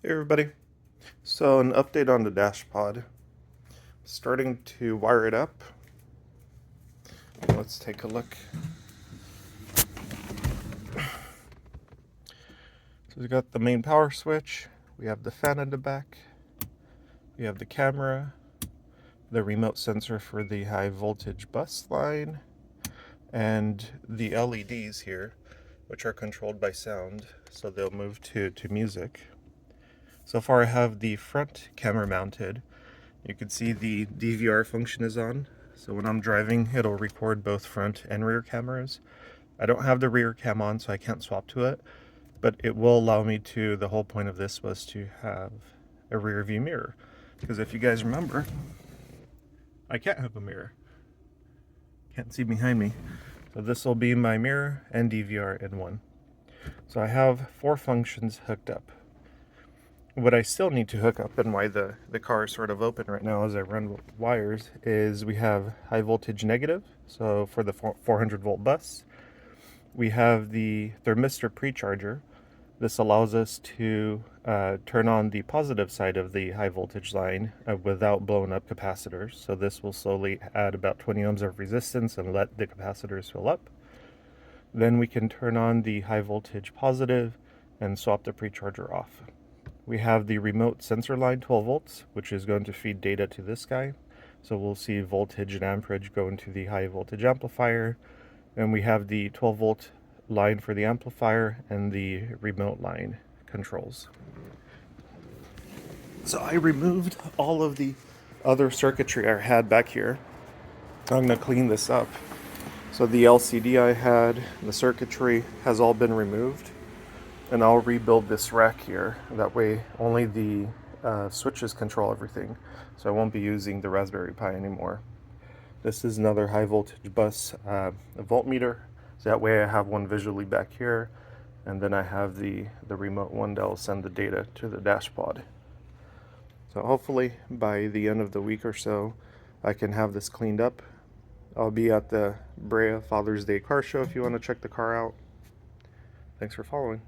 Hey everybody. So an update on the dash pod. Starting to wire it up. Let's take a look. So we've got the main power switch, we have the fan in the back, we have the camera, the remote sensor for the high voltage bus line, and the LEDs here, which are controlled by sound, so they'll move to music. So far I have the front camera mounted. You can see the DVR function is on, so when I'm driving it'll record both front and rear cameras. I don't have the rear cam on, so I can't swap to it, but it will allow me to, the whole point of this was to have a rear view mirror, because if you guys remember, I can't have a mirror. Can't see behind me. So this will be my mirror and DVR in one. So I have 4 functions hooked up. What I still need to hook up, and why the car is sort of open right now as I run wires, is we have high voltage negative, so for the 400 volt bus. We have the thermistor precharger. This allows us to turn on the positive side of the high voltage line without blowing up capacitors. So this will slowly add about 20 ohms of resistance and let the capacitors fill up. Then we can turn on the high voltage positive and swap the precharger off. We have the remote sensor line, 12 volts, which is going to feed data to this guy. So we'll see voltage and amperage go into the high voltage amplifier. And we have the 12 volt line for the amplifier and the remote line controls. So I removed all of the other circuitry I had back here. I'm going to clean this up. So the LCD I had, the circuitry has all been removed. And I'll rebuild this rack here. That way only the switches control everything. So I won't be using the Raspberry Pi anymore. This is another high voltage bus, a voltmeter. So that way I have one visually back here. And then I have the remote one that will send the data to the dash pod. So hopefully by the end of the week or so, I can have this cleaned up. I'll be at the Brea Father's Day car show if you want to check the car out. Thanks for following.